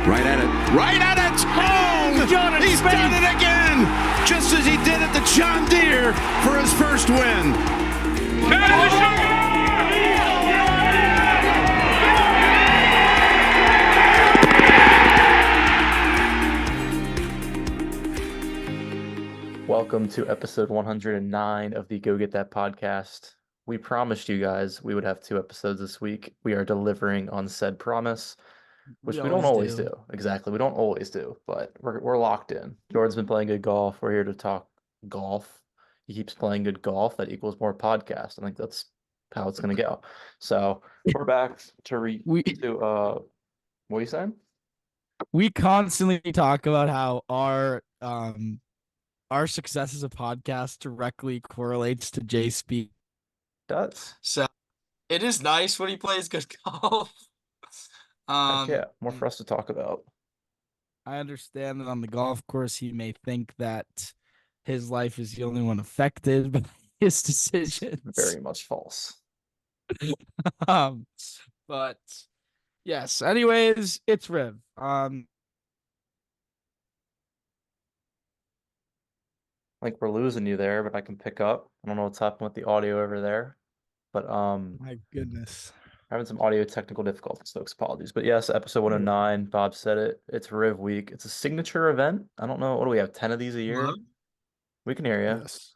Right at it. Right at it. Oh, Jordan he's Spieth. done it again. Just as he did at the John Deere for his first win. Welcome to episode 109 of the Go Get That podcast. We promised you guys we would have 2 episodes this week. We are delivering on said promise, which we don't always do. Exactly, we don't always do, but we're locked in. Jordan's been playing good golf. We're here to talk golf. He keeps playing good golf. That equals more podcast. I think that's how it's going to go. So we're back to what are you saying? We constantly talk about how our success as a podcast directly correlates to Jay Spieth. Does. So it is nice when he plays good golf. Heck yeah, more for us to talk about. I understand that on the golf course, he may think that his life is the only one affected by his decisions. Very much false. But yes. Anyways, it's Riv. Like we're losing you there, but I can pick up. I don't know what's happening with the audio over there, but My goodness. having some audio technical difficulties, folks. Apologies. But yes, episode 109. Bob said it. It's Riv Week. It's a signature event. I don't know. What do we have? 10 of these a year? Hello? We can hear you. Yes.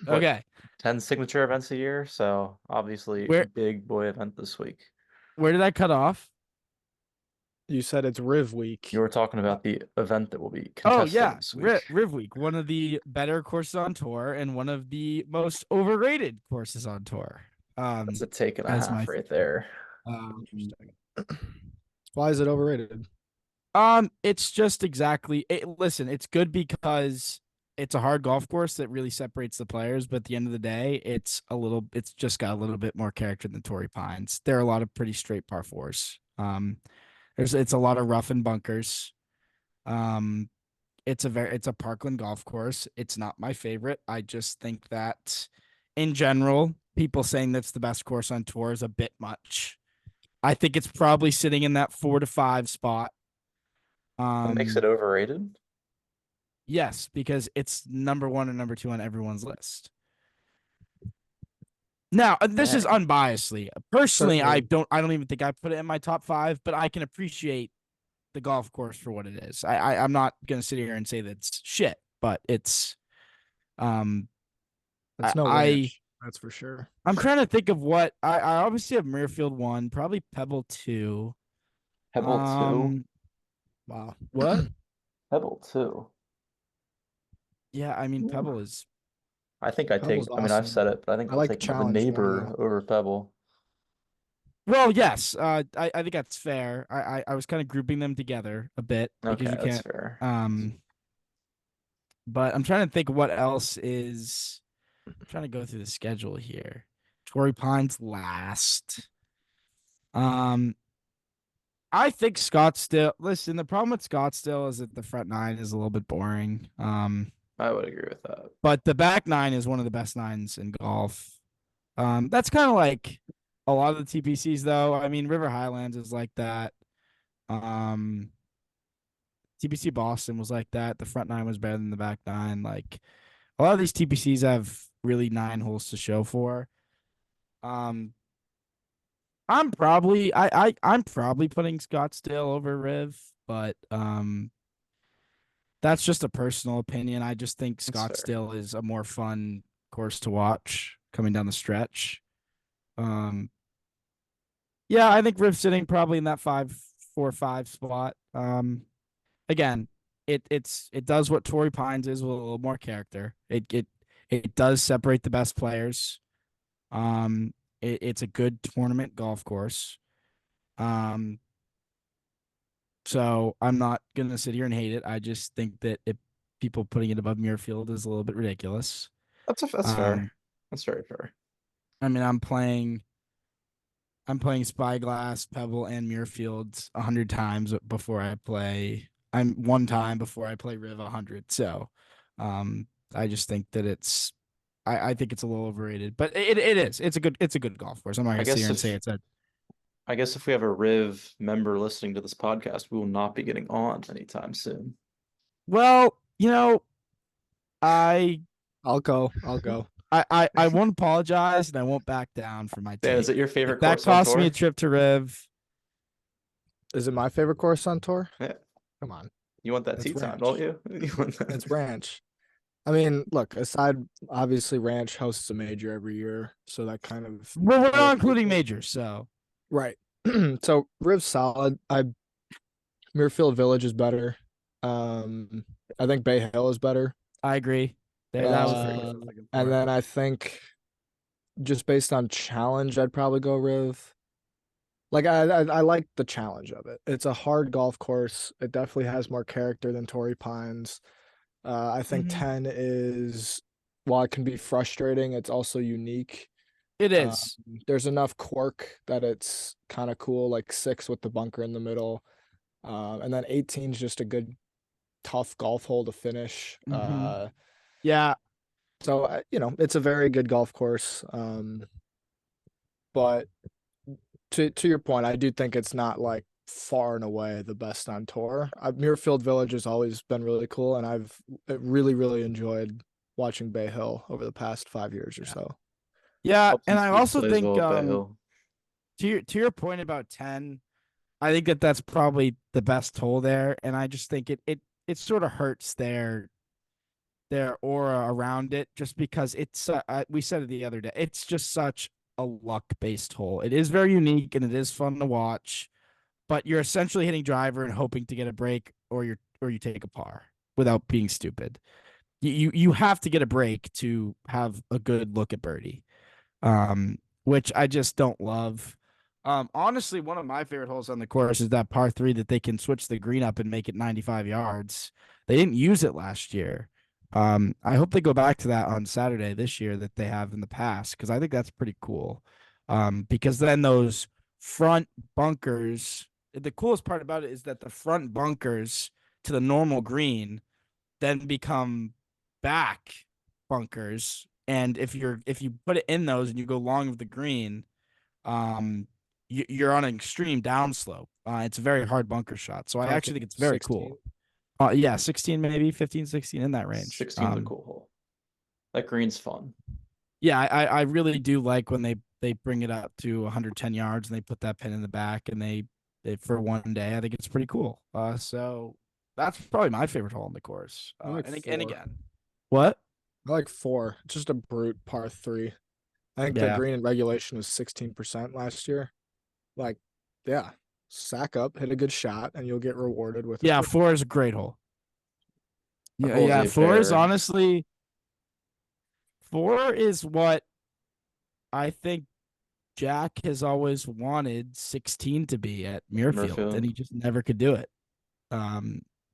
What, Okay. 10 signature events a year. So obviously, a big boy event this week. Where did I cut off? You said it's Riv Week. You were talking about the event that will be contested this week. Riv Week, one of the better courses on tour and one of the most overrated courses on tour. That's a take and a as half my- right there. Why is it overrated? It's just exactly listen, it's good because it's a hard golf course that really separates the players, but at the end of the day, it's just got a little bit more character than Torrey Pines. There are a lot of pretty straight par fours. It's a lot of rough and bunkers. It's a Parkland golf course. It's not my favorite. I just think that in general, people saying that's the best course on tour is a bit much. I think it's probably sitting in that 4 to 5 spot. What makes it overrated? Yes, because it's number 1 or number 2 on everyone's list. Now, this is unbiasedly. Personally, I don't even think I put it in my top 5, but I can appreciate the golf course for what it is. I'm not gonna sit here and say that's shit, but it's That's no ranch, that's for sure. I'm trying to think of what I obviously have Muirfield 1, probably Pebble 2. Pebble 2? Wow. What? Pebble 2. Yeah, I mean Pebble is I think I've awesome. said it, but I think I I'll like take the the challenge neighbor style. over Pebble. well, yes. I think that's fair. I was kind of grouping them together a bit because Okay, you that's can't fair. but I'm trying to think what else is. I'm trying to go through the schedule here. Torrey Pines last. I think Scottsdale. Listen, the problem with Scottsdale is that the front 9 is a little bit boring. I would agree with that. But the back 9 is one of the best 9s in golf. That's kind of like a lot of the TPCs, though. I mean, River Highlands is like that. TPC Boston was like that. The front 9 was better than the back 9. Like a lot of these TPCs have really 9 holes to show for. I'm probably putting Scottsdale over Riv, but that's just a personal opinion. I just think That's fair. Scottsdale is a more fun course to watch coming down the stretch. Yeah, I think Riv's sitting probably in that 4 or 5 spot. Again, it does what Torrey Pines is with a little more character. It does separate the best players. It's a good tournament golf course. So I'm not gonna sit here and hate it. I just think that people putting it above Muirfield is a little bit ridiculous. That's fair. That's very fair. I mean, I'm playing Spyglass, Pebble, and Muirfield 100 times before I play. I'm 1 time before I play Riv 100. So, I just think that I think it's a little overrated, but it is. It's a good golf course. I'm not gonna sit here and say it's a. I guess if we have a Riv member listening to this podcast, we will not be getting on anytime soon. Well, I I'll go. I'll go. I won't apologize and I won't back down for my Dan, take. is it your If favorite that course on costs me tour? a trip to Riv, Is it my favorite course on tour? Yeah. Come on. You want that It's tea time, ranch. don't you? You want that- It's ranch. I mean, look, obviously ranch hosts a major every year, so that kind of well, we're not helps including with it. majors, so Right. So Riv's solid. Muirfield Village is better. I think Bay Hill is better. I agree. That was pretty Um, good. and then I think just based on challenge, I'd probably go Riv. Like I like the challenge of it. It's a hard golf course. It definitely has more character than Torrey Pines. I think Mhm. 10 is, while it can be frustrating, it's also unique. It is. There's enough quirk that it's kind of cool, like 6 with the bunker in the middle. And then 18 is just a good, tough golf hole to finish. Mhm. Yeah. So, it's a very good golf course. But to your point, I do think it's not like far and away the best on tour. Muirfield Village has always been really cool, and I've really, really enjoyed watching Bay Hill over the past 5 years or so. Yeah, Helps and you I see also plays think well at Bay Hill. to your point about 10, I think that's probably the best hole there, and I just think it sort of hurts their aura around it just because it's we said it the other day. It's just such a luck-based hole. It is very unique and it is fun to watch, but you're essentially hitting driver and hoping to get a break or you take a par without being stupid. You have to get a break to have a good look at birdie, which I just don't love. Honestly, one of my favorite holes on the course is that par 3 that they can switch the green up and make it 95 yards. They didn't use it last year. I hope they go back to that on Saturday this year that they have in the past because I think that's pretty cool. Because then those front bunkers, the coolest part about it is that the front bunkers to the normal green then become back bunkers. And if you put it in those and you go long of the green, you're on an extreme downslope. It's a very hard bunker shot. So I actually think it's very 16. cool. Yeah, 16 maybe 15, 16 in that range. 16's a cool hole. That green's fun. Yeah, I really do like when they bring it up to 110 yards and they put that pin in the back and they for one day. I think it's pretty cool. So that's probably my favorite hole in the course. I like And 4. again, what? I like 4. It's just a brute par 3. I think the Yeah. green in regulation was 16% last year. Like, yeah, sack up, hit a good shot, and you'll get rewarded with Yeah, 4 is a great hole. That Yeah, hole's yeah. a 4 is bear. honestly 4 is what I think Jack has always wanted 16 to be at Muirfield, and he just never could do it.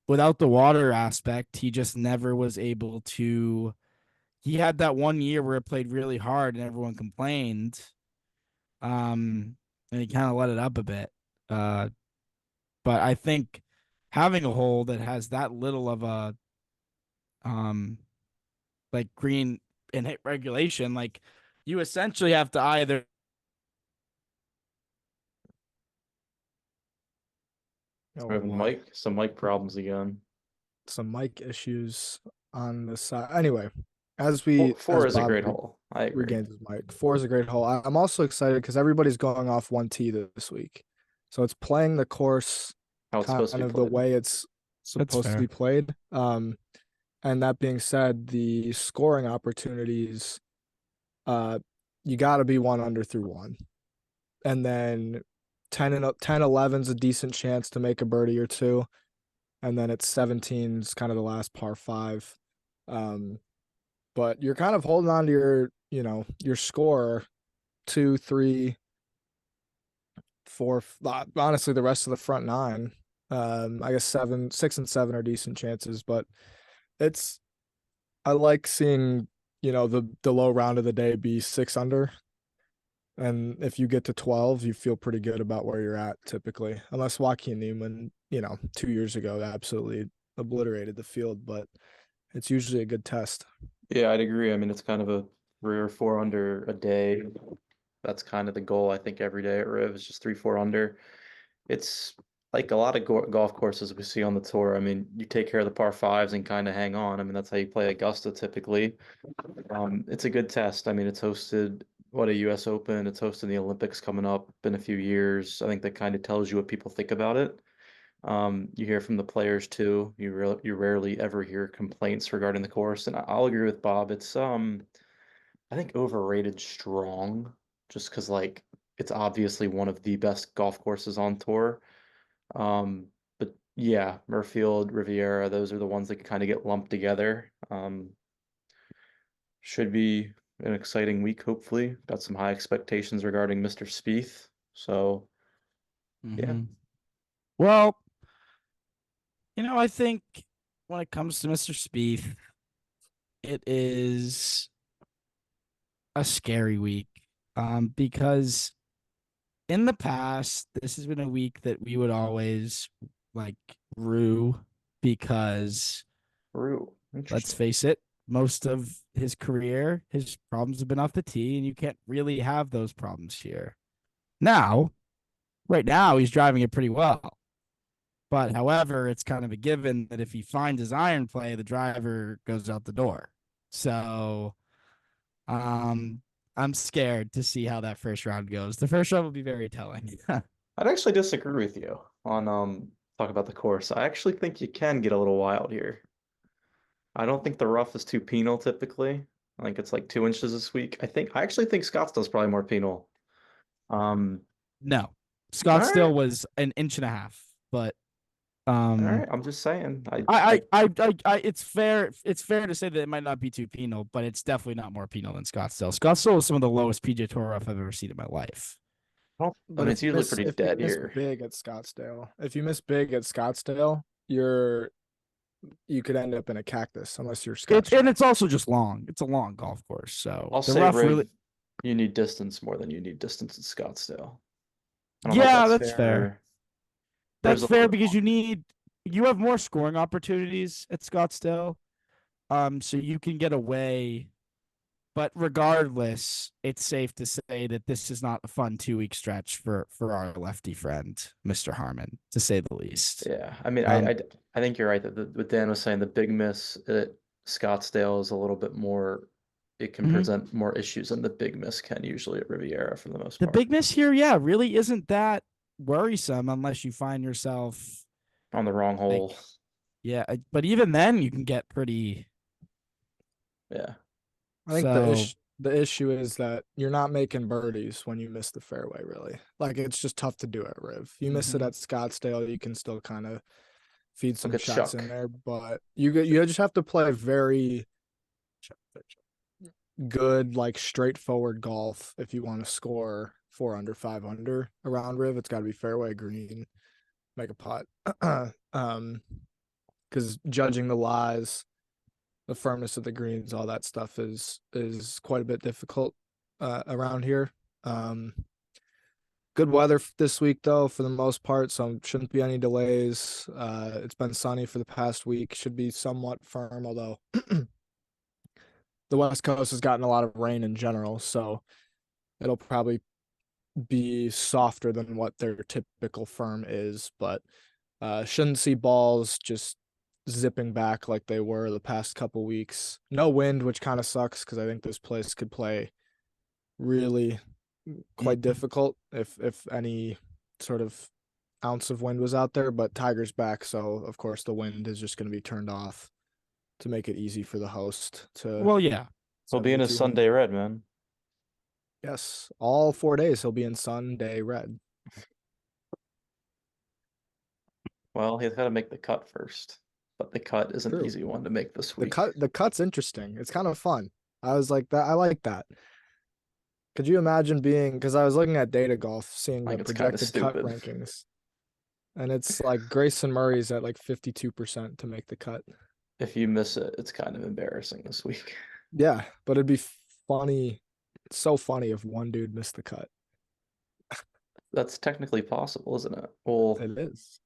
Without the water aspect, he just never was able to. He had that one year where it played really hard and everyone complained. And he kind of let it up a bit. But I think having a hole that has that little of a like green and hit regulation, like you essentially have to either Oh, We're having boy. some mic problems again. Some mic issues on the side. Anyway, as Four is a Bob great hole. I agree. regains his mic, 4 is a great hole. I'm also excited because everybody's going off 1 tee this week, so it's playing the course How it's kind supposed to be of the played. way it's supposed to fair. be played. And that being said, the scoring opportunities, you got to be 1 under through 1, and then 10 11's a decent chance to make a birdie or two, and then it's 17's kind of the last par 5. But you're kind of holding on to your score 2, 3, 4. Honestly, the rest of the front 9. I guess 6 and 7 are decent chances, but I like seeing the low round of the day be 6 under, and if you get to 12, you feel pretty good about where you're at typically, unless Joaquin Newman 2 years ago absolutely obliterated the field, but it's usually a good test. Yeah, I'd agree. I mean, it's kind of a 3 or 4 under a day. That's kind of the goal, I think, every day at Riv is just 3-4 under. It's like a lot of golf courses we see on the tour. I mean, you take care of the par fives and kind of hang on. I mean, that's how you play Augusta typically. It's a good test. I mean, it's hosted a US Open. It's hosting the Olympics coming up in a few years. I think that kind of tells you what people think about it. You hear from the players too. You rarely ever hear complaints regarding the course, and I'll agree with Bob. It's I think overrated strong, just because like it's obviously one of the best golf courses on tour. But yeah, Murfield, Riviera, those are the ones that kind of get lumped together. Should be an exciting week, hopefully. Got some high expectations regarding Mr. Spieth. So yeah. Well, I think when it comes to Mr. Spieth, it is a scary week. Because in the past, this has been a week that we would always like rue because Rue. let's Interesting. face it, most of his career, his problems have been off the tee, and you can't really have those problems here. Now, right now, he's driving it pretty well. But however, it's kind of a given that if he finds his iron play, the driver goes out the door. So I'm scared to see how that first round goes. The first round will be very telling. I'd actually disagree with you on talk about the course. I actually think you can get a little wild here. I don't think the rough is too penal typically. I think it's like 2 inches this week. I actually think Scottsdale's probably more penal. No. All Scottsdale right. was an inch and a half, but All right, I'm just saying. it's fair to say that it might not be too penal, but it's definitely not more penal than Scottsdale. Scottsdale is some of the lowest PJ Tour rough I've ever seen in my life. I But mean, if it's you usually miss pretty if you dead miss here. big at Scottsdale, you could end up in a cactus unless you're Scotch. And it's also just long. It's a long golf course, so I'll the say, rough Riv, really. you need distance more than you need distance at Scottsdale. I don't know if Yeah, that's that's fair. Riv's That's a little fair bit because longer. you have more scoring opportunities at Scottsdale. So you can get away. But regardless, it's safe to say that this is not a fun 2 week stretch for our lefty friend, Mr. Harmon, to say the least. Yeah, I mean, Um, I think you're right that what Dan was saying, the big miss at Scottsdale is a little bit more. It can Mhm. present more issues than the big miss can usually at Riviera for the most The part. big miss here, yeah, really isn't that worrisome unless you find yourself On the wrong like, hole. yeah, but even then you can get pretty. Yeah. I think the So issue is that you're not making birdies when you miss the fairway, really. Like it's just tough to do at Riv. You miss it Mhm. at Scottsdale, you can still kind of feed Look some at shots in Chuck. there, but you just have to play very good, like straightforward golf if you want to score 4 under, 5 under around Riv. It's got to be fairway green, make a putt. Because judging the lies, the firmness of the greens, all that stuff is quite a bit difficult around here. Good weather this week though, for the most part, so shouldn't be any delays. It's been sunny for the past week, should be somewhat firm, although the West Coast has gotten a lot of rain in general, so it'll probably be softer than what their typical firm is, but shouldn't see balls just zipping back like they were the past couple weeks. No wind, which kind of sucks because I think this place could play really quite difficult if any sort of ounce of wind was out there. But Tiger's back, so of course the wind is just going to be turned off to make it easy for the host to well, yeah. He'll be in his 72 under. Sunday red, man. Yes, all 4 days he'll be in Sunday red. Well, he's got to make the cut first, but the cut is an True. easy one to make this week. The cut's interesting. It's kind of fun. I was like that. I like that. Could you imagine being, because I was looking at Data Golf, seeing Like the it's kind of projected cut stupid. rankings, and it's like Grayson Murray's at like 52% to make the cut. If you miss it, it's kind of embarrassing this week. Yeah, but it'd be funny, so funny if one dude missed the cut. That's technically possible, isn't it? Well, It is.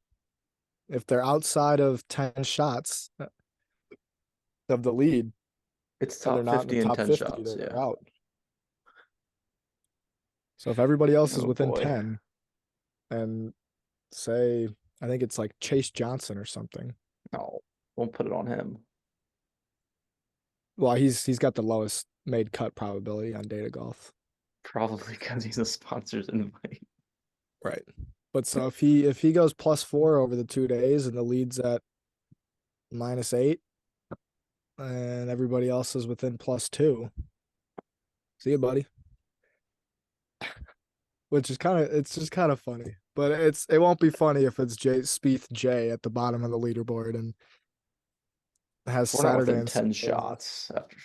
If they're outside of 10 shots of the lead, it's and they're top not in the 50 and top 10 50, shots. they're Yeah. out. So if everybody else is Oh, within boy. 10, and say, I think it's like Chase Johnson or something. No, won't put it on him. Well, he's got the lowest made cut probability on Data Golf. Probably because he's a sponsor's invite. Right. But so if he goes +4 over the 2 days and the lead's at -8, and everybody else is within +2, see you, buddy. Which is it's just kind of funny, but it won't be funny if it's Spieth J at the bottom of the leaderboard and has We're not Saturday within and 10 Sunday off. shots after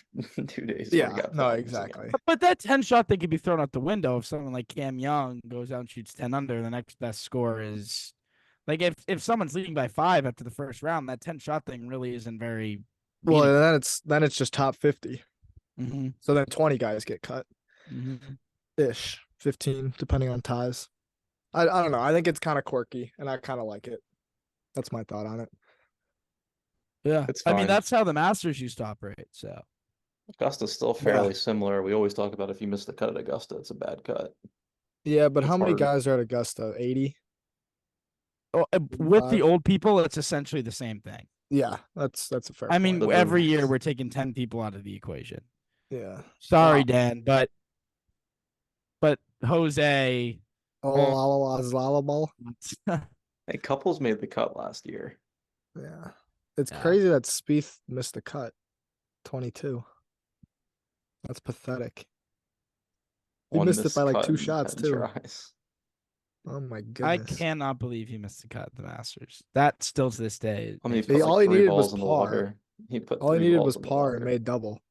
2 days. Yeah, where he got no, problems exactly. again. But that 10 shot thing could be thrown out the window if someone like Cam Young goes out and shoots 10 under. The next best score is like if someone's leading by 5 after the first round, that 10 shot thing really isn't very. Well, then it's just top 50. Mm-hmm. So then 20 guys get cut Mm-hmm. ish, 15 depending on ties. I don't know. I think it's kind of quirky, and I kind of like it. That's my thought on it. Yeah, It's I mean fine. that's how the Masters used to operate. So Augusta's still fairly similar. We always talk about if you miss the cut at Augusta, it's a bad cut. Yeah, but It's how many hard. guys are at Augusta? 80? with the 85? old people, it's essentially the same thing. Yeah, that's a fair I mean, point. every year we're taking 10 people out of the equation. Yeah. Sorry, Wow. Dan, but Jose. Oh, Hey, Couples made the cut last year. yeah. It's Yeah. crazy that Spieth missed the cut. 22. That's pathetic. He One missed it missed by like cut 2 in shots 10 too. tries. Oh my I goodness. cannot believe he missed the cut at the Masters. That still to this day. I mean, he makes put me- all like he 3 needed was balls in the par. water. He put All he 3 needed balls was in the par water. and made double.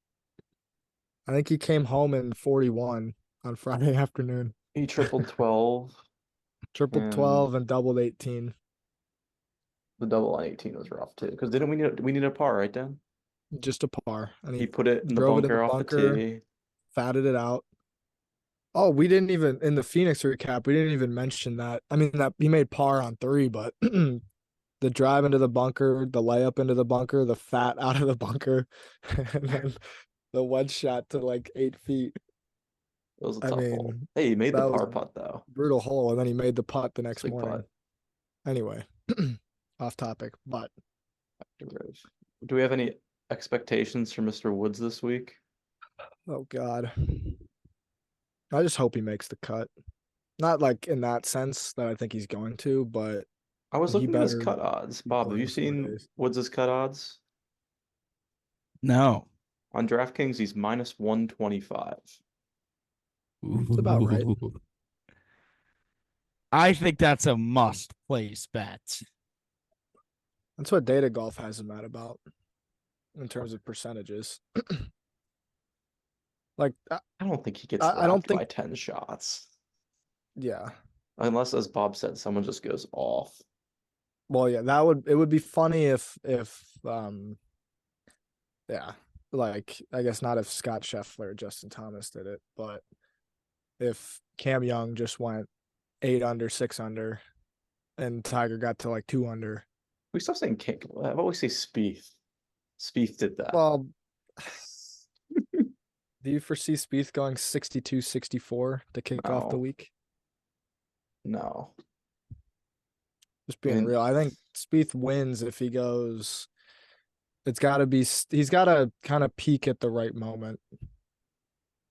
I think he came home in 41 on Friday afternoon. He tripled 12. Tripled 12 and doubled 18. The double on 18 was rough too. Because didn't we need a par, right, Dan? Just a par. And He put it in the drove it in bunker the off the bunker, tee. fatted it out. Oh, we didn't even in the Phoenix recap, we didn't even mention that. I mean that he made par on 3, but the drive into the bunker, the layup into the bunker, the fat out of the bunker, and then the wedge shot to like 8 feet. It was a I tough hole. mean, Hey, he made the that was par putt though. brutal hole, and then he made the putt the next Big morning. putt. Anyway, off topic, but Do we have any expectations for Mr. Woods this week? oh god, I just hope he makes the cut. Not like in that sense that I think he's going to, but I was he looking at his better cut odds. keep Bob, have playing you 4 seen days. Woods' cut odds? No. On DraftKings, he's minus 125. It's about right. I think that's a must place bet. That's what Data Golf has him at about in terms of percentages. Like, I don't think he gets I don't lapped by think- 10 shots. yeah. Unless, as Bob said, someone just goes off. Well, yeah, it would be funny if yeah, like I guess not if Scott Scheffler or Justin Thomas did it, but if Cam Young just went 8 under, 6 under, and Tiger got to like 2 under. We stop saying King. I always say Spieth. Spieth did that. Well, do you foresee Spieth going 62-64 to kick off the No. week? No. Just being mean- real, I think Spieth wins if he goes. It's got to be. He's got to kind of peak at the right moment.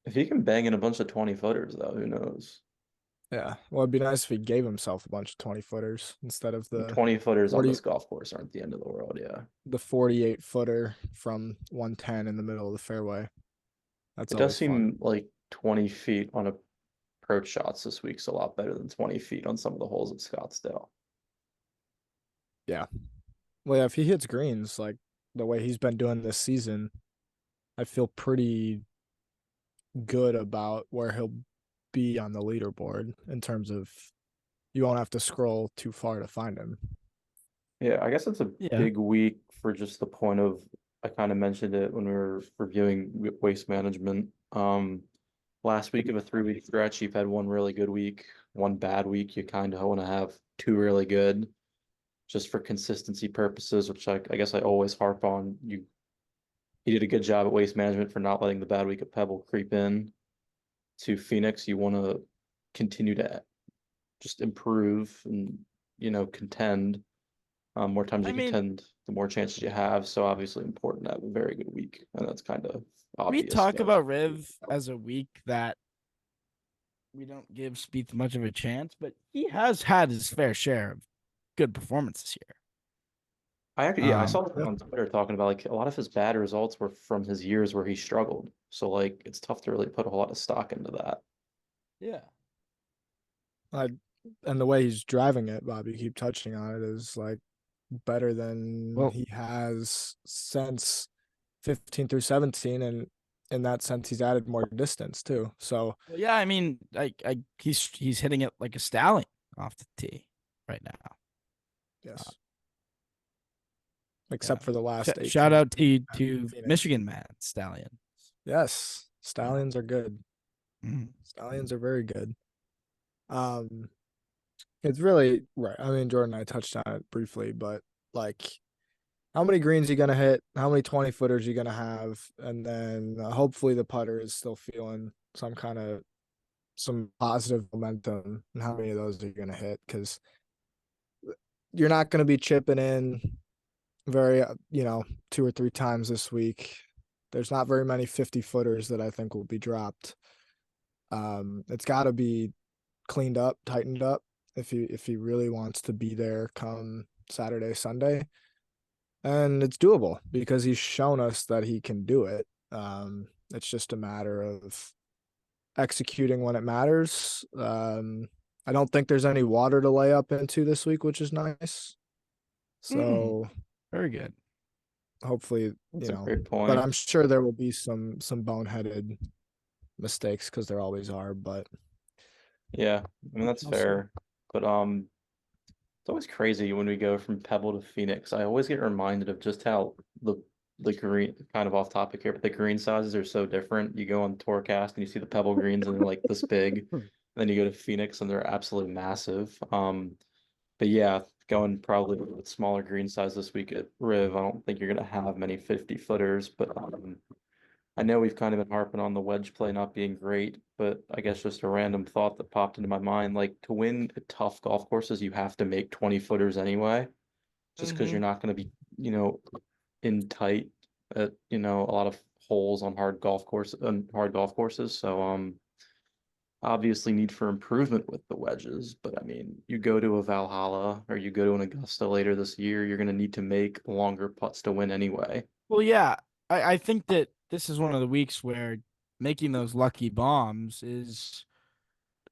If he can bang in a bunch of 20-footers, though, who knows? Yeah. Well, it'd be nice if he gave himself a bunch of 20-footers instead of the 20-footers on 40 this golf course aren't the end of the world, yeah. the 48-footer from 110 in the middle of the fairway. That's It does always seem fun. like 20 feet on approach shots this week's a lot better than 20 feet on some of the holes at Scottsdale. Well, yeah, if he hits greens like the way he's been doing this season, I feel pretty good about where he'll be on the leaderboard in terms of you won't have to scroll too far to find him. Yeah, I guess it's a Yeah. big week for just the point of, I kind of mentioned it when we were reviewing waste management. Last week of a 3-week stretch, you've had one really good week, one bad week. You kind of want to have 2 really good, just for consistency purposes, which I guess I always harp on. You did a good job at waste management for not letting the bad week at Pebble creep in to Phoenix. You want to continue to just improve and, contend. More times you contend, the more chances you have. So obviously important to have a very good week, and that's kind of obvious. We talk about Riv as a week that we don't give Spieth much of a chance, but he has had his fair share of good performances here. I saw that on Twitter talking about like a lot of his bad results were from his years where he struggled. So like it's tough to really put a whole lot of stock into that. Yeah. And the way he's driving it, Bob, you keep touching on it, is like better than he has since 15 through 17, and in that sense he's added more distance too. So yeah, I mean, he's hitting it like a stallion off the tee right now. Yes. Except for the last 8. Shout out to Michigan man, Stallion. Yes, Stallions are good. Mm. Stallions are very good. It's really right. I mean, Jordan and I touched on it briefly, but like, how many greens are you gonna hit? How many 20-footers are you gonna have? And then hopefully the putter is still feeling some positive momentum. And how many of those are you gonna hit? Because you're not gonna be chipping in very, 2 or 3 times this week. There's not very many 50-footers that I think will be dropped. It's got to be cleaned up, tightened up if he really wants to be there come Saturday, Sunday. And it's doable because he's shown us that he can do it. It's just a matter of executing when it matters. I don't think there's any water to lay up into this week, which is nice. So very good. Hopefully, that's a great point. But I'm sure there will be some boneheaded mistakes because there always are. But yeah, I mean that's fair. But it's always crazy when we go from Pebble to Phoenix. I always get reminded of just how the green, kind of off topic here, but the green sizes are so different. You go on Tourcast and you see the Pebble greens and they're like this big. Then you go to Phoenix and they're absolutely massive. But yeah, going probably with smaller green size this week at Riv, I don't think you're gonna have many 50-footers, but I know we've kind of been harping on the wedge play not being great, but I guess just a random thought that popped into my mind, like to win at tough golf courses, you have to make 20-footers anyway, just because you're not going to be, in tight at, a lot of holes on hard golf courses. So, obviously need for improvement with the wedges, but I mean, you go to a Valhalla or you go to an Augusta later this year, you're going to need to make longer putts to win anyway. Well, yeah, I think that this is one of the weeks where making those lucky bombs is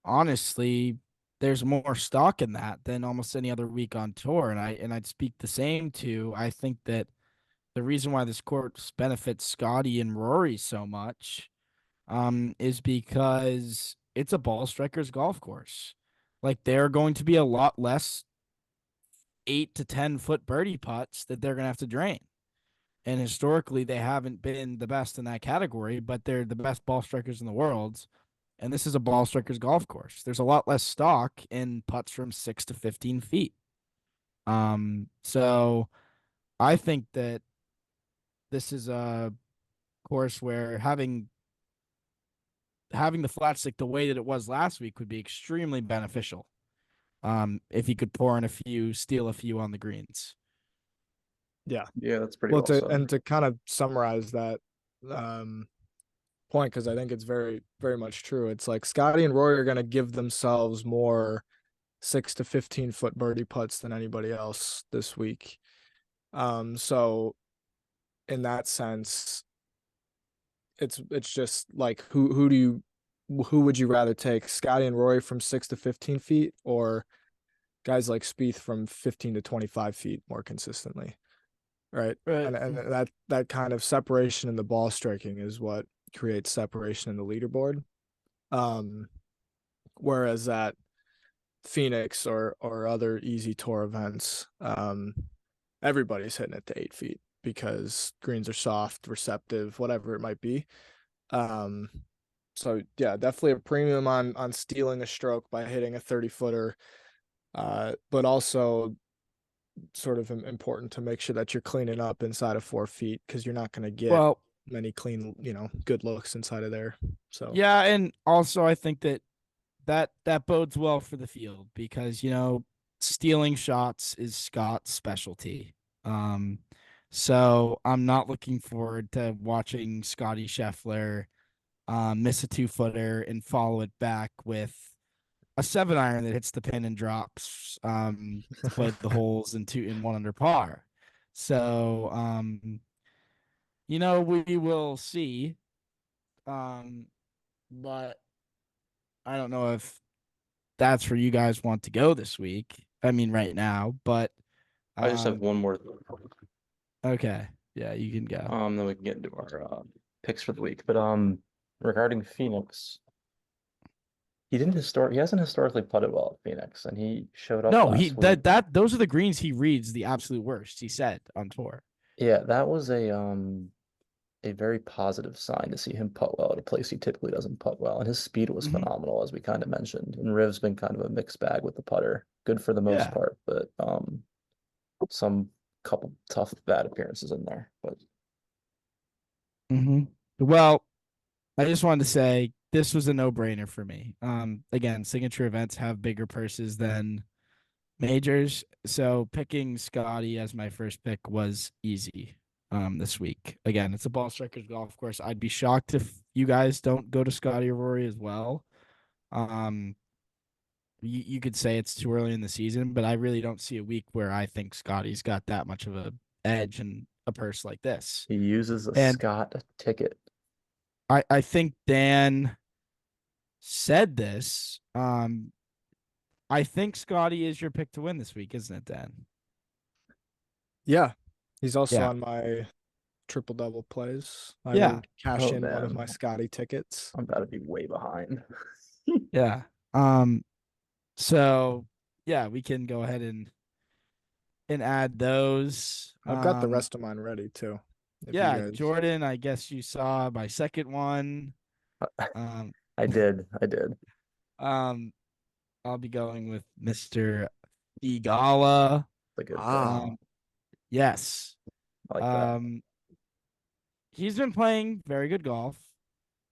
honestly, there's more stock in that than almost any other week on tour. And I'd speak the same to, I think that the reason why this course benefits Scotty and Rory so much is because it's a ball striker's golf course. Like there are going to be a lot less 8 to 10 foot birdie putts that they're going to have to drain. And historically, they haven't been the best in that category, but they're the best ball strikers in the world. And this is a ball striker's golf course. There's a lot less stock in putts from 6 to 15 feet. So I think that this is a course where having the flat stick the way that it was last week would be extremely beneficial. If you could pour in steal a few on the greens. Yeah, that's pretty well said. And to kind of summarize that point, because I think it's very, very much true. It's like Scotty and Rory are going to give themselves more 6 to 15-foot birdie putts than anybody else this week. So in that sense, it's just like who would you rather take, Scotty and Rory from 6 to 15 feet, or guys like Spieth from 15 to 25 feet more consistently? Right. And that kind of separation in the ball striking is what creates separation in the leaderboard. Whereas at Phoenix or other easy tour events, everybody's hitting it to 8 feet because greens are soft, receptive, whatever it might be. So yeah, definitely a premium on stealing a stroke by hitting a 30-footer, but also sort of important to make sure that you're cleaning up inside of 4 feet, because you're not going to get many clean, good looks inside of there. So yeah, and also I think that that bodes well for the field because stealing shots is Scott's specialty. So I'm not looking forward to watching Scotty Scheffler miss a 2-footer and follow it back with a 7-iron that hits the pin and drops to play the holes in 1 under par. So we will see. But I don't know if that's where you guys want to go this week. I mean, right now, but I just have one more thing. okay. Yeah, you can go. Then we can get into our picks for the week. But regarding Phoenix, he hasn't historically putted well at Phoenix, and he showed up No, last week. those are the greens he reads the absolute worst, he said on tour. Yeah, that was a very positive sign to see him putt well at a place he typically doesn't putt well. And his speed was phenomenal, as we kind of mentioned. And Riv's been kind of a mixed bag with the putter. Good for the most part, but some couple tough bad appearances in there. But well, I just wanted to say this was a no-brainer for me. Again, signature events have bigger purses than majors, so picking Scotty as my first pick was easy. This week. Again, it's a ball strikers golf course. I'd be shocked if you guys don't go to Scotty or Rory as well. You could say it's too early in the season, but I really don't see a week where I think Scotty's got that much of a edge in a purse like this. he uses a Scott ticket. I think Dan said this. I think Scotty is your pick to win this week, isn't it, Dan? Yeah. He's also on my triple double plays. I will cash in one of my Scotty tickets. I'm about to be way behind. Yeah. So yeah, we can go ahead and add those. I've got the rest of mine ready too. Jordan, I guess you saw my second one. I did. I'll be going with Mr. Igala. Yes. I like that. He's been playing very good golf.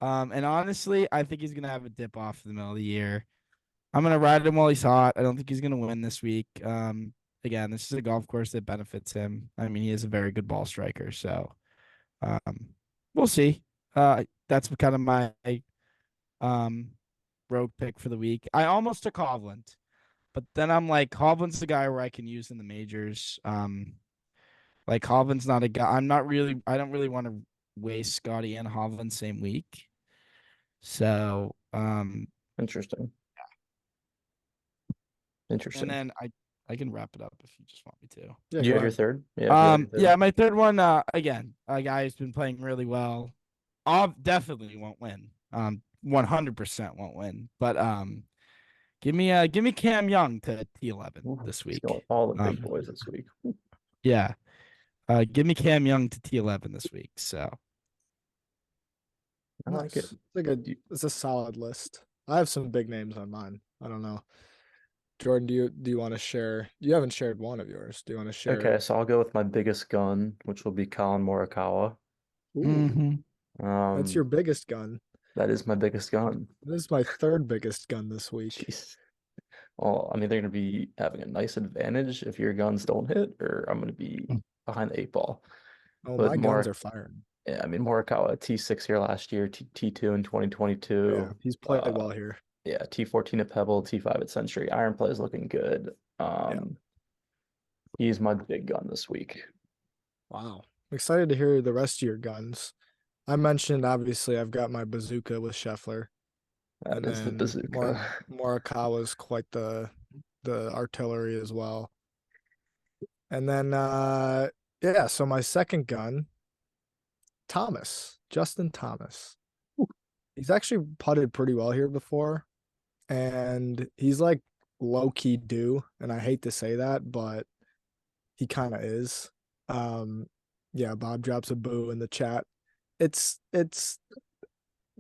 And honestly, I think he's gonna have a dip off in the middle of the year. I'm gonna ride him while he's hot. I don't think he's gonna win this week. Again, this is a golf course that benefits him. I mean, he is a very good ball striker, so we'll see. That's kind of my rogue pick for the week. I almost took Hovland, but then I'm like, Hovland's the guy where I can use in the majors. Like Hovland's not a guy. I don't really want to waste Scotty and Hovland same week. So, interesting. And then I can wrap it up if you just want me to. Yeah, you have your third? Yeah, my third one, again, a guy who's been playing really well. Definitely won't win. 100% won't win. But give me Cam Young to T11 this week. All the big boys this week. Yeah. Give me Cam Young to T11 this week. So I like it. It's a solid list. I have some big names on mine. I don't know. Jordan, do you want to share? You haven't shared one of yours. Do you want to share? Okay, so I'll go with my biggest gun, which will be Colin Morikawa. That's your biggest gun. That is my biggest gun. That is my third biggest gun this week. Jeez. Well, I mean, they're going to be having a nice advantage if your guns don't hit, or I'm going to be behind the 8 ball. Oh, but my guns are firing. Yeah, I mean, Morikawa T6 here last year, T2 in 2022. Yeah, he's played well here. Yeah, T14 at Pebble, T5 at Century. Iron play is looking good. He's my big gun this week. Wow. I'm excited to hear the rest of your guns. I mentioned, obviously, I've got my bazooka with Scheffler. That is the bazooka. Morikawa's quite the artillery as well. And then, so my second gun, Justin Thomas. He's actually putted pretty well here before. And he's like low-key due. And I hate to say that, but he kind of is. Bob drops a boo in the chat. That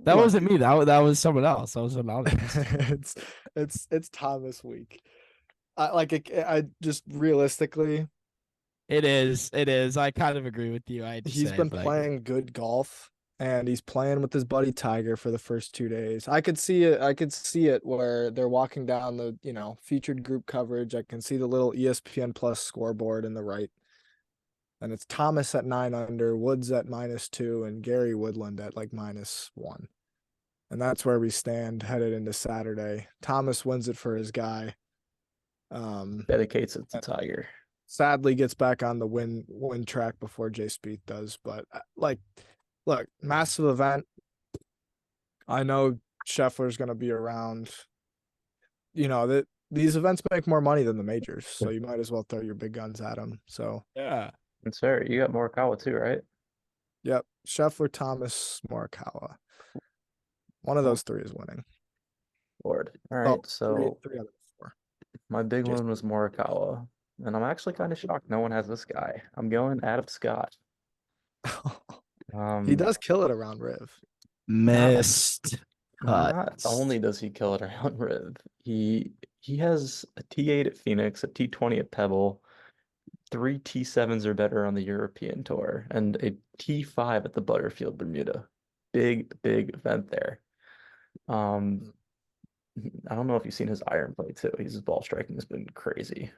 wasn't me. That was someone else. That was anonymous. it's Thomas week. I just realistically, it is. I kind of agree with you. He's been playing good golf, and he's playing with his buddy Tiger for the first 2 days. I could see it. I could see it where they're walking down the, featured group coverage. I can see the little ESPN Plus scoreboard in the right. And it's Thomas at 9 under, Woods at -2, and Gary Woodland at like -1. And that's where we stand headed into Saturday. Thomas wins it for his guy. Dedicates it to Tiger. Sadly gets back on the win track before Jay Spieth does. But look, massive event. I know Scheffler's going to be around. That these events make more money than the majors, so you might as well throw your big guns at them. So Yeah. It's fair. You got Morikawa too, right? yep, Scheffler, Thomas, Morikawa. One of those three is winning. Lord. All right. So three out of 4. my big Just- one was Morikawa. And I'm actually kind of shocked no one has this guy. I'm going Adam Scott. He does kill it around Riv. Missed Not cuts. only does he kill it around Riv, he has a T8 at Phoenix, a T20 at Pebble, 3 T7s or better on the European Tour, and a T5 at the Butterfield Bermuda. Big event there. I don't know if you've seen his iron play too. His ball striking has been crazy.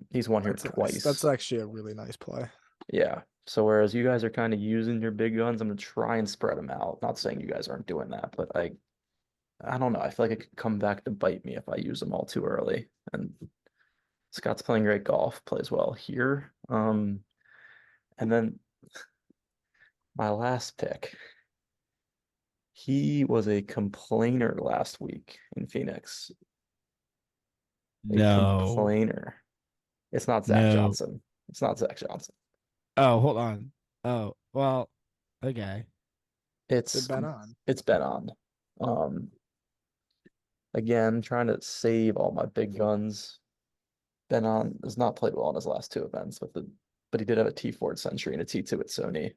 He's won here That's nice. twice. That's actually a really nice play. Yeah. So whereas you guys are kind of using your big guns, I'm gonna try and spread them out. Not saying you guys aren't doing that, but I don't know. I feel like it could come back to bite me if I use them all too early. And Scott's playing great golf, plays well here. And then my last pick. He was a complainer last week in Phoenix. A No. complainer. It's not Zach No. Johnson. It's not Zach Johnson. Oh, hold on. Oh, well, okay. It's been on. It's been on. Again, trying to save all my big guns. Ben on has not played well in his last 2 events, but he did have a T4 at Century and a T2 at Sony.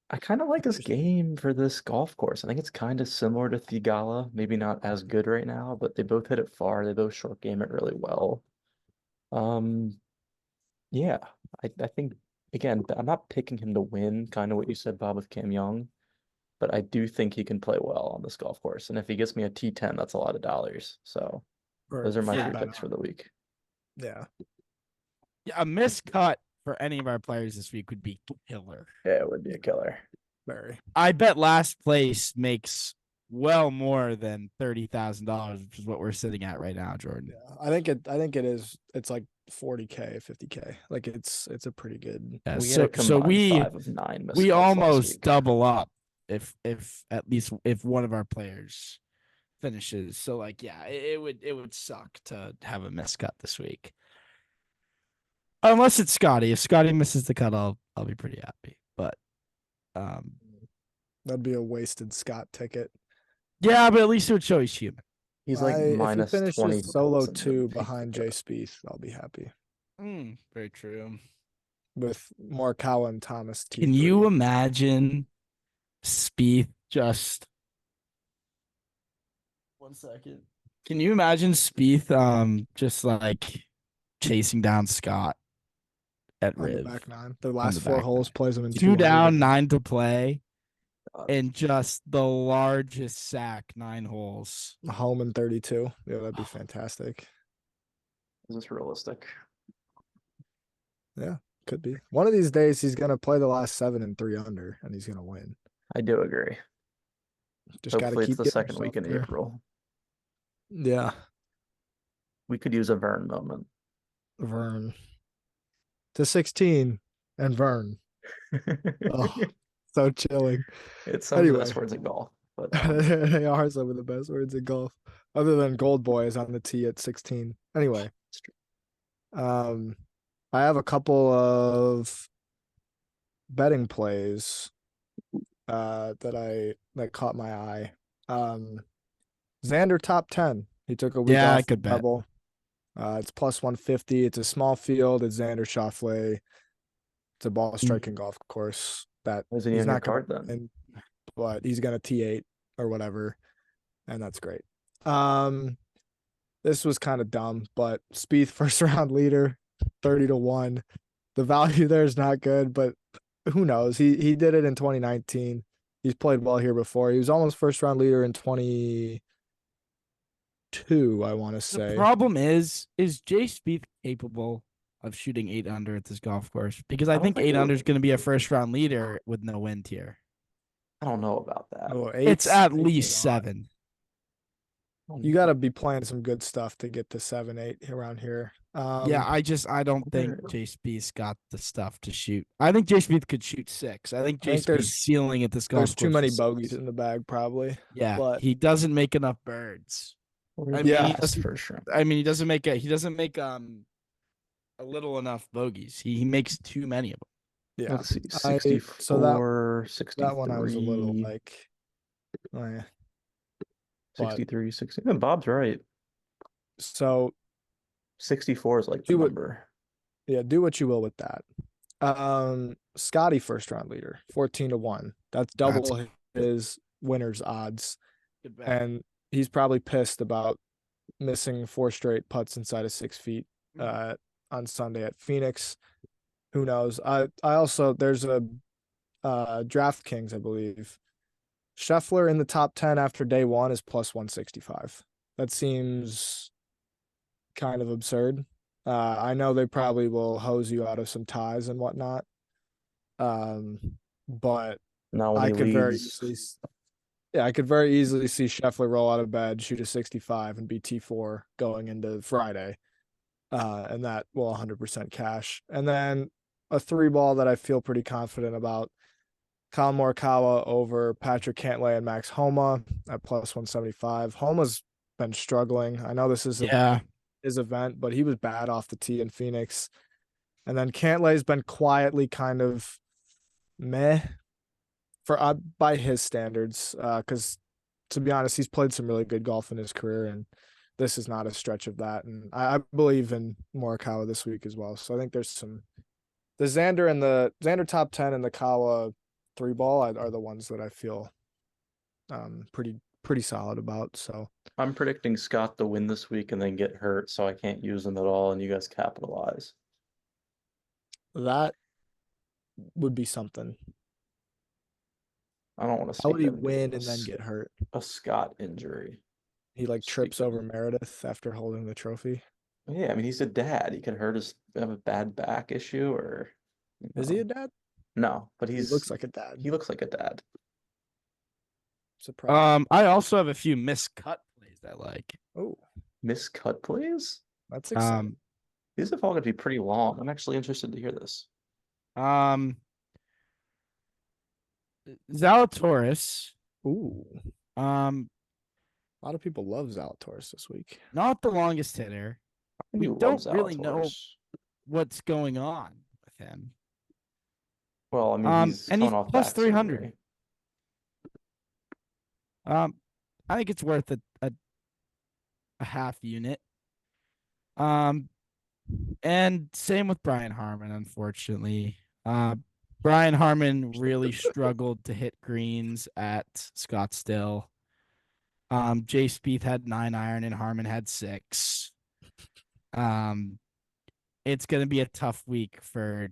I kind of like this game for this golf course. I think it's kind of similar to Thigala, maybe not as good right now, but they both hit it far. They both short game it really well. Yeah, I think again, I'm not picking him to win, kind of what you said, Bob, with Cam Young, but I do think he can play well on this golf course. And if he gets me a T10, that's a lot of dollars. So those are my yeah. 3 picks for the week. Yeah. Yeah, a miscut for any of our players this week would be killer. Yeah, it would be a killer. Very. I bet last place makes well more than $30,000, which is what we're sitting at right now, Jordan. Yeah. I think it is. It's like 40K, 50K. Like it's a pretty good. Yeah, We had so a combined we 5 of 9 we miscuts last almost week. double up if at least if one of our players finishes. So like, yeah, it would suck to have a miscut this week. Unless it's Scotty. If Scotty misses the cut, I'll be pretty happy. But That'd be a wasted Scott ticket. yeah, but at least it would show he's human. He's like minus if he 20 finishes solo goals and 2 the behind Jay cut. Spieth, I'll be happy. Very true. With Morikawa and Thomas T3. Can you imagine Spieth just 1 second? Can you imagine Spieth just like chasing down Scott at on the Riv? back 9? The last the 4 back holes 9. plays them in 2 down, 200. 9 to play, God. and just the largest sack 9 holes. Home in 32. Yeah, that'd be fantastic. Is this realistic? Yeah, could be. One of these days he's gonna play the last 7 and 3 under, and he's gonna win. I do agree. Just gotta Hopefully keep it's the getting second week in yourself there. April. Yeah, We could use a Vern moment. Vern to 16 and Vern. Oh, so chilling. It's some of the Anyway. best words in golf. But They are some of the best words in golf, other than Gold Boy is on the tee at 16. Anyway, it's true. I have a couple of betting plays that caught my eye. Xander top 10. He took a week Yeah, off I could from bet. Pebble. It's plus 150. It's a small field. It's Xander Schauffele. It's a ball striking golf course that Isn't he he's on your not gonna card then? win, but he's gonna T8 or whatever, and that's great. This was kind of dumb, but Spieth first round leader, 30 to 1. The value there is not good, but who knows? He did it in 2019. He's played well here before. He was almost first round leader in 22, I want to The say. problem is Jay Spieth capable of shooting 8 under at this golf course? Because I don't think think 8 under is going to be a first round leader with no wind here. I don't know about that. Oh, It's eight's at a least lot. 7. You got to be playing some good stuff to get to 7-8 around here. Yeah, I don't think where- Jay Spieth's got the stuff to shoot. I think Jay Spieth could shoot 6. I think I Jay think Spieth's ceiling at this golf there's course too many is bogeys 6. in the bag, probably. Yeah, but he doesn't make enough birds. where's I the mean, he last doesn't. first round? I mean, he doesn't make a little enough bogeys. He makes too many of them. yeah, Let's see, I 64, so that one I was a little 63, like, oh yeah. But 63, 60. Yeah, Bob's right. so 64 is like the do what number. do what you will with that. Scotty first round leader, 14-1. That's double his winner's odds. Good bet. And he's probably pissed about missing 4 straight putts inside of 6 feet on Sunday at Phoenix. Who knows? I also there's a DraftKings, I believe. Scheffler in the top 10 after day 1 is plus 165. That seems kind of absurd. I know they probably will hose you out of some ties and whatnot. But Now when I he could very leads, easily I could very easily see Scheffler roll out of bed, shoot a 65, and be T4 going into Friday. And that will 100% cash. And then a 3-ball that I feel pretty confident about. Colin Morikawa over Patrick Cantlay and Max Homa at plus 175. Homa's been struggling. I know this is his event, but he was bad off the tee in Phoenix. And then Cantlay's been quietly kind of meh for by his standards, because to be honest, he's played some really good golf in his career, and this is not a stretch of that. And I believe in Morikawa this week as well. So I think there's the Xander top 10 and the Kawa 3-ball are the ones that I feel pretty solid about. So I'm predicting Scott to win this week and then get hurt, so I can't use him at all, and you guys capitalize. that would be something. I don't want to see How would he him win get and then get hurt? a Scott injury. He like trips over Meredith after holding the trophy. Yeah, I mean he's a dad. He could have a bad back issue, or Is he a dad? No, but He looks like a dad. He looks like a dad. Surprise. I also have a few miscut plays I like. Oh, Miscut plays? that's exciting. These have all going to be pretty long. I'm actually interested to hear this. Zalatoris. Ooh, A lot of people love Zalatoris this week. not the longest hitter. We You love don't really know Zalatoris. what's going on with him. Well, I mean, he's and coming he's off plus back 300. surgery. I think it's worth a half unit. And same with Brian Harmon, unfortunately. Brian Harmon really struggled to hit greens at Scottsdale. Jay Spieth had 9 iron and Harmon had 6. It's gonna be a tough week for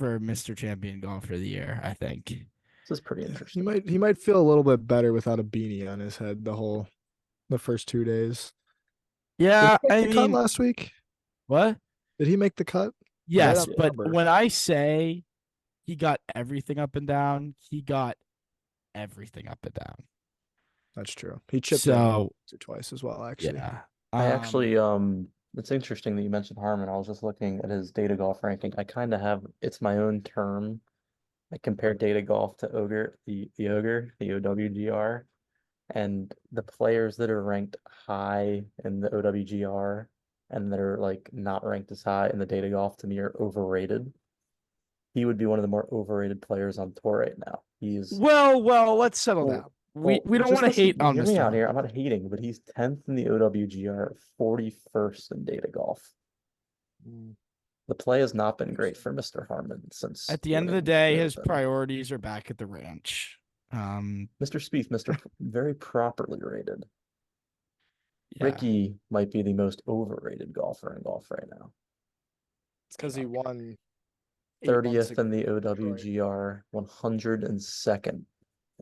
Mr. Champion Golfer of the Year, I think. This is pretty interesting. He might feel a little bit better without a beanie on his head the first 2 days. Yeah, Did he make I the cut mean, last week? what? Did he make the cut? Yes, don't but remember. when I say he got everything up and down, he got everything up and down. That's true. He chipped So in once or twice as well, actually. yeah, I actually, it's interesting that you mentioned Harmon. I was just looking at his data golf ranking. I kind of have, it's my own term. I compare data golf to Ogre, the Ogre, the OWGR, and the players that are ranked high in the OWGR and that are like not ranked as high in the data golf to me are overrated. He would be one of the more overrated players on tour right now. He's well, let's settle down. We don't just want to listen- hate on hear me Mr. out here. Harmon. I'm not hating, but he's 10th in the OWGR, 41st in data golf. The play has not been great for Mr. Harmon since. At the end of the winning day, his Marathon. priorities are back at the ranch. Mr. Spieth, very properly rated. Yeah. Ricky might be the most overrated golfer in golf right now. It's because he won 8 months 30th in the ago in Detroit. OWGR, 102nd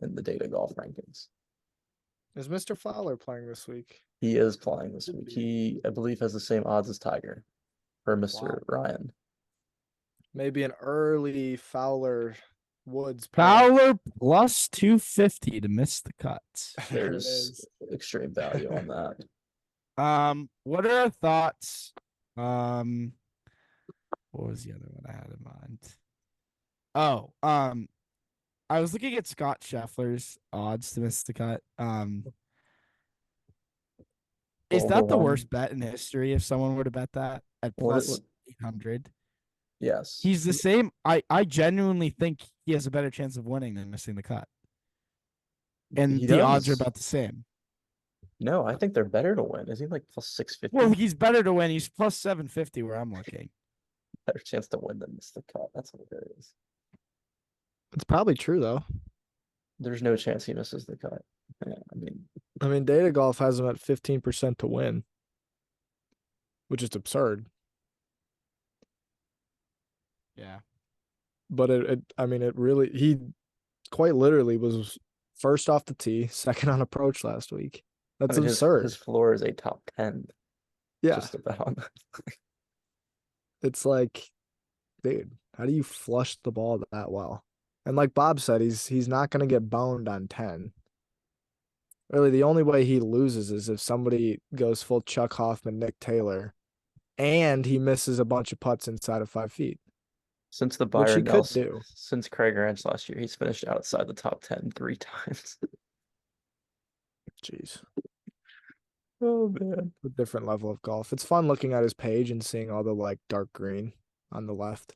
in the data golf rankings. Is Mr. Fowler playing this week? He is playing this Should week. be. He, I believe, has the same odds as Tiger for Mr. Ryan. Maybe an early Fowler Woods pair. Fowler plus 250 to miss the cut. There it There's is. extreme value on that. What are our thoughts? What was the other one I had in mind? Oh, I was looking at Scott Scheffler's odds to miss the cut. Is that the worst bet in history if someone were to bet that at plus 800? Yes. He's the same. I genuinely think he has a better chance of winning than missing the cut. And He the odds are does. about the same. No, I think they're better to win. Isn't he like plus 650? Well, he's better to win. He's plus 750 where I'm looking. Better chance to win than miss the cut. That's hilarious. It's probably true though. There's no chance he misses the cut. Yeah, I mean, Data Golf has him at 15% to win, which is absurd. Yeah. But it really, he quite literally was first off the tee, second on approach last week. That's absurd. His floor is a top 10. Yeah. Just about. It's like, dude, how do you flush the ball that well? And like Bob said, he's not going to get boned on 10. Really, the only way he loses is if somebody goes full Chuck Hoffman, Nick Taylor, and he misses a bunch of putts inside of 5 feet. Since the Which he Byron could Nelson, do. since Craig Ranch last year, he's finished outside the top 10 3 times. Jeez. Oh man. A different level of golf. It's fun looking at his page and seeing all the like dark green on the left.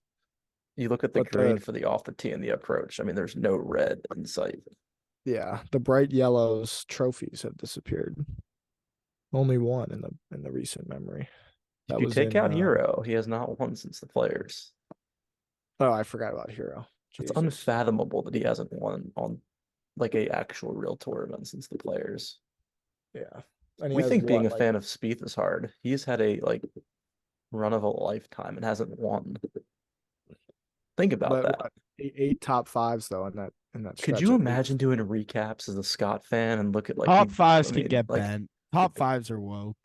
You look at the But green for the off the tee and the approach. I mean, there's no red in sight. Yeah, the bright yellows trophies have disappeared. Only one in the recent memory. If you take out Hero, he has not won since the Players. Oh, I forgot about Hero. It's Jesus. unfathomable that he hasn't won on like a actual real tournament since the Players. Yeah. And he We has think being a like, fan of Spieth is hard. He's had a like run of a lifetime and hasn't won. Think about that. What, eight top fives though in that Could stretch you at imagine least. doing recaps as a Scott fan and look at like Top fives I could mean, get like, bent. Top fives are woke.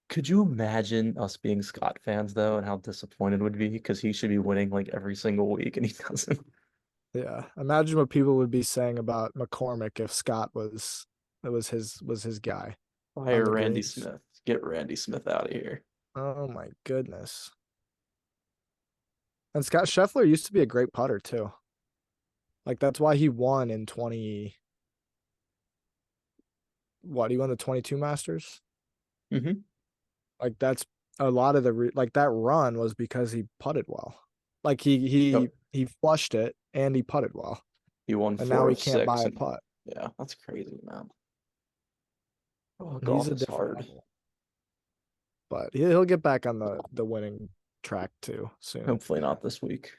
Could you imagine us being Scott fans though, and how disappointed would be because he should be winning like every single week and he doesn't? Yeah. Imagine what people would be saying about McCormick if Scott was his guy. Fire Randy greens. Smith. Get Randy Smith out of here. Oh my goodness. And Scott Scheffler used to be a great putter too. Like that's why he won in 20. What, he won the 22 Masters? Mm-hmm. Like that's a lot of like that run was because he putted well. Like he flushed it and he putted well. He won And 4 now he of can't 6 buy a and- putt. Yeah, that's crazy, man. Oh, He's golf a is different hard. level. But he'll get back on the winning track too soon. Hopefully not this week.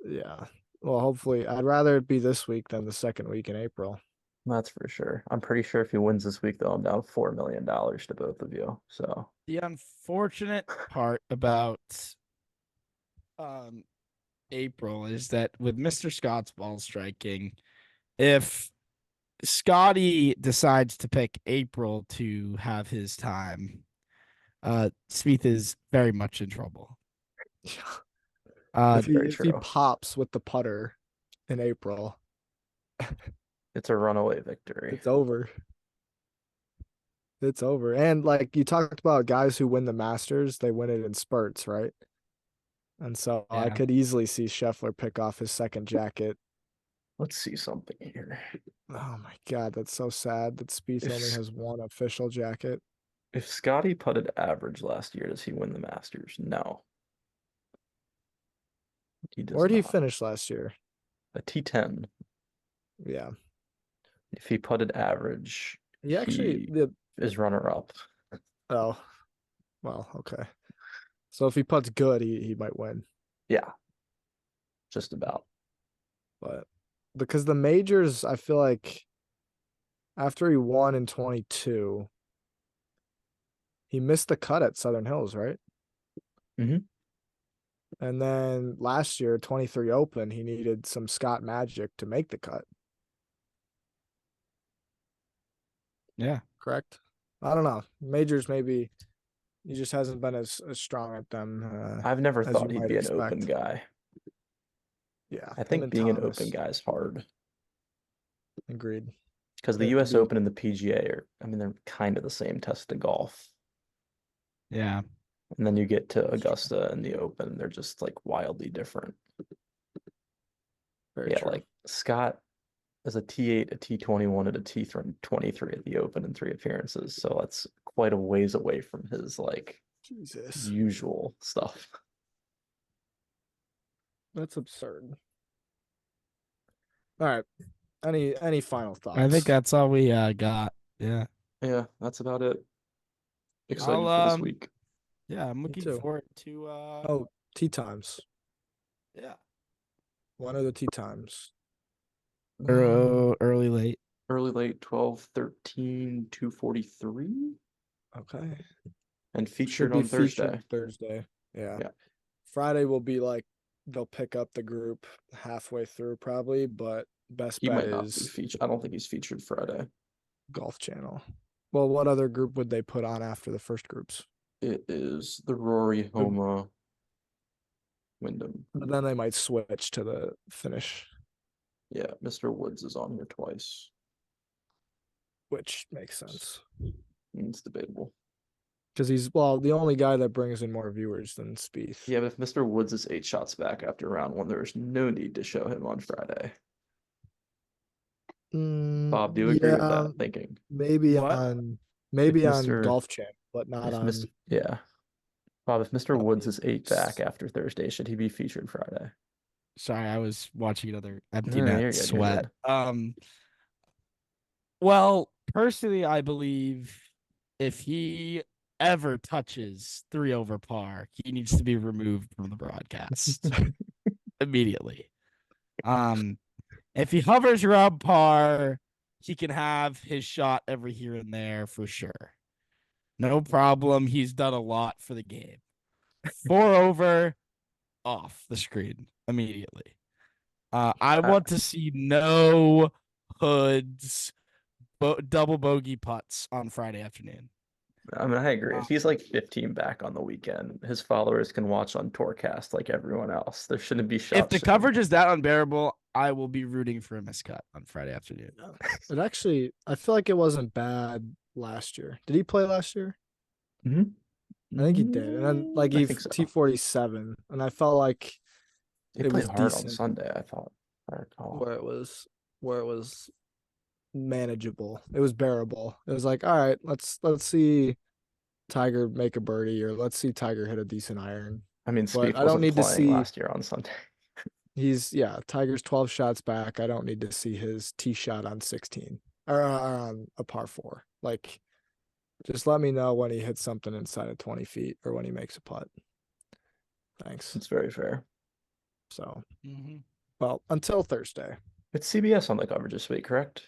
Yeah. Well, hopefully I'd rather it be this week than the second week in April. That's for sure. I'm pretty sure if he wins this week, though, I'm down $4 million to both of you. So The unfortunate part about April is that with Mr. Scott's ball striking, if Scotty decides to pick April to have his time, Spieth is very much in trouble. If very he true. pops with the putter in April, It's a runaway victory. it's over. It's over. And like you talked about guys who win the Masters, they win it in spurts, right? And so I Yeah. could easily see Scheffler pick off his second jacket. Let's see something here. Oh my God, that's so sad that Spieth only has one official jacket. If Scotty putted average last year, does he win the Masters? No. He does Where did he not. finish last year? A T10. Yeah. If he putted average, He actually is runner-up. oh, well, okay. So if he puts good, he might win. Yeah. Just about. But because the majors, I feel like after he won in 22, he missed the cut at Southern Hills, right? Mm-hmm. And then last year, 23 Open, he needed some Scott magic to make the cut. Yeah. Correct? I don't know. Majors, maybe he just hasn't been as strong at them. I've never as you thought he'd might be an open expect. guy. Yeah. I him think and being an Thomas. open guy is hard Agreed. because the They have to U.S. be- Open and the PGA are, I mean, they're kind of the same test of golf. Yeah. And then you get to That's true. Augusta and the Open, they're just like wildly different. Very Yeah, true. like Scott is a T8, a T21, and a T23 at the Open in 3 appearances. So that's quite a ways away from his like Jesus. usual stuff. That's absurd. All right. Any final thoughts? I think that's all we got. Yeah. Yeah, that's about it. Excited I'll for this week. Yeah, I'm looking too. forward to tee times. yeah. When are the tee times? Early late. Early, late, 12, 13, 2:43. Okay. And Should featured be on Thursday. featured Thursday. Yeah. Yeah. Friday will be like they'll pick up the group halfway through probably, but best He bet might not be is featured. I don't think he's featured Friday. Golf Channel. Well, what other group would they put on after the first groups? It is the Rory Homa Wyndham. But then they might switch to the finish, Yeah, Mr. Woods is on here twice. which makes sense. It's debatable. Because he's the only guy that brings in more viewers than Spieth. Yeah, but if Mr. Woods is 8 shots back after round 1, there's no need to show him on Friday. Bob, do you agree with that thinking? Maybe What? on Mr. Golf Channel, but not If on. Mr. Yeah. Bob, if Mr. Oh, Woods is 8 back it's- after Thursday, should he be featured Friday? Sorry, I was watching another empty No, net you're good, you're sweat. good. Well, personally, I believe if he ever touches 3 over par, he needs to be removed from the broadcast immediately. If he hovers around par, he can have his shot every here and there for sure. No problem. He's done a lot for the game. 4 over, off the screen immediately. I want to see no hoods, double bogey putts on Friday afternoon. I mean, I agree. If he's like 15 back on the weekend, his followers can watch on Tourcast like everyone else. There shouldn't be shots. If the coverage is that unbearable, I will be rooting for a miscut on Friday afternoon. It actually, I feel like it wasn't bad last year. Did he play last year? I think he did. And then like he think so. T47, and I felt like They it played was hard on decent. Sunday, I thought. I recall. where it was manageable. It was bearable. It was like, all right, let's see Tiger make a birdie, or let's see Tiger hit a decent iron. I mean, But Spieth I don't wasn't need to playing see last year on Sunday. Tiger's 12 shots back. I don't need to see his tee shot on 16 or on a par 4. Like, just let me know when he hits something inside of 20 feet or when he makes a putt. Thanks. It's very fair. So, Mm-hmm. well, until Thursday. It's CBS on the coverage this week, correct?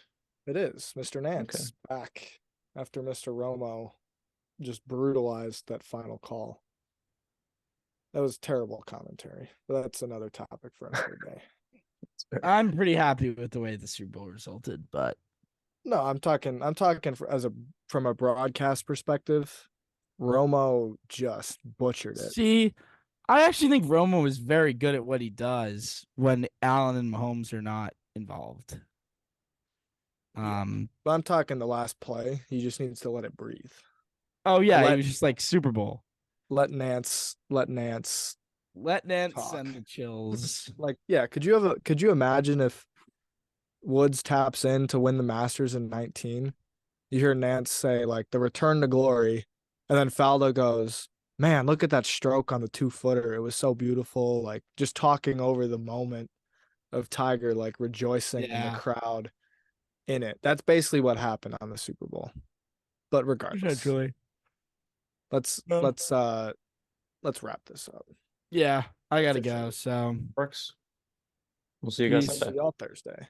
It is. Mr. Nance back after Mr. Romo just brutalized that final call. That was terrible commentary, but that's another topic for another day. I'm pretty happy with the way the Super Bowl resulted, but No, I'm talking from a broadcast perspective. Romo just butchered it. see, I actually think Romo is very good at what he does when Allen and Mahomes are not involved. But I'm talking the last play. He just needs to let it breathe. Oh yeah, he was just like Super Bowl. Let Nance Let Nance talk. send the chills. Like, yeah, could you imagine if Woods taps in to win the Masters in 19? You hear Nance say like the return to glory, and then Faldo goes, "Man, look at that stroke on the 2-footer. It was so beautiful." Like, just talking over the moment of Tiger, like rejoicing in the crowd in it. That's basically what happened on the Super Bowl. But regardless, let's wrap this up. Yeah, I gotta go. Officially. So Works. We'll see you guys Peace. Sunday. See y'all Thursday.